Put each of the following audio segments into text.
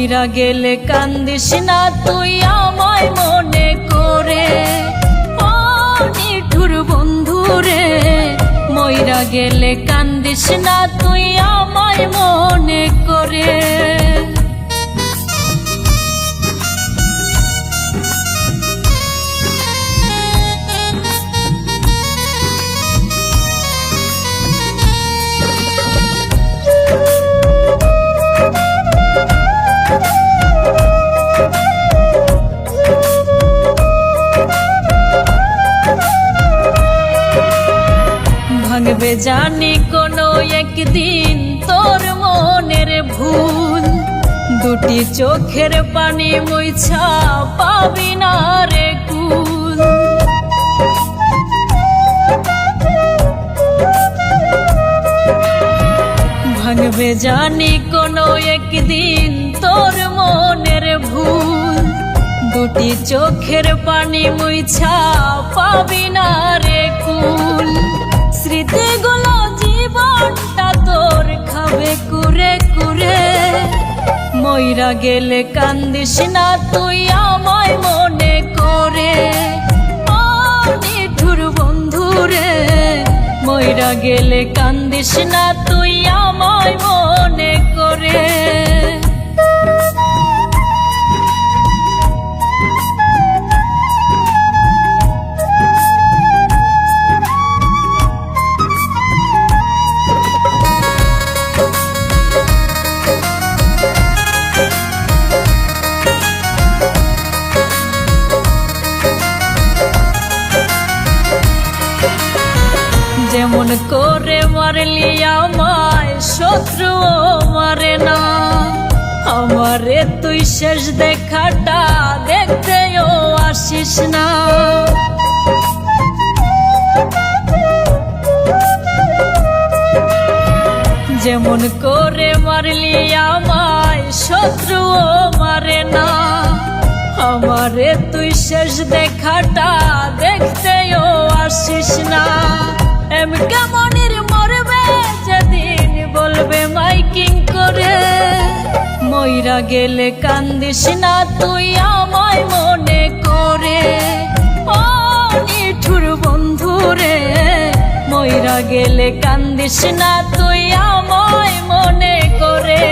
মইরা গেলে কান্দিস না তুই আমায় মনে করে, ও নিঠুর বন্ধু রে। মইরা গেলে কান্দিস না তুই আমায় মনে করে। ভাঙবে জানি কোনো একদিন তোর মনের ভুল, দুটি চোখের পানি মুইছা পাবি না রে কুল। ভাঙবে জানি কোনো একদিন তোর মনের ভুল, দুটি চোখের পানি মুইছা পাবি না রে কুল। স্মৃতিগুলো জীবনটা তোর খাবে কুরে কুরে, মইরা গেলে কান্দিস না তুই আমায় মনে করে, ও নিঠুর বন্ধু রে। মইরা গেলে কান্দিস না তুই আমায় মনে করে। যেমন করে মারলি আমায় শত্রু মারে না, আমারে তুই শেষ দেখাটা দেখতেও আসিস না। যেমন করে মারলি আমায় শত্রু মারে না, আমারে তুই শেষ দেখাটা দেখতেও আসিস না। এমকে মনির মরবে যেদিন বলবে মাইকিং করে, মইরা গেলে কান্দিস না তুই আমায় মনে করে, ও নিঠুর বন্ধু রে। মইরা গেলে কান্দিস না তুই আমায় মনে করে।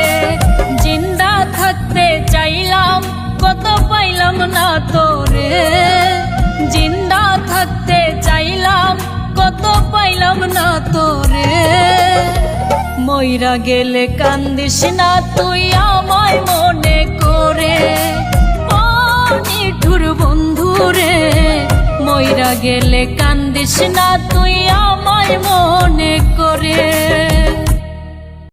জিন্দা থাকতে চাইলাম কত পাইলাম না তোরে, জিন্দা থাকতে চাইলাম কত পাইলাম না তোরে। মইরা গেলে কান্দিস না তুই আমায় মনে করে, ও নিঠুর বন্ধু রে। মইরা গেলে কান্দিস না তুই আমায় মনে করে।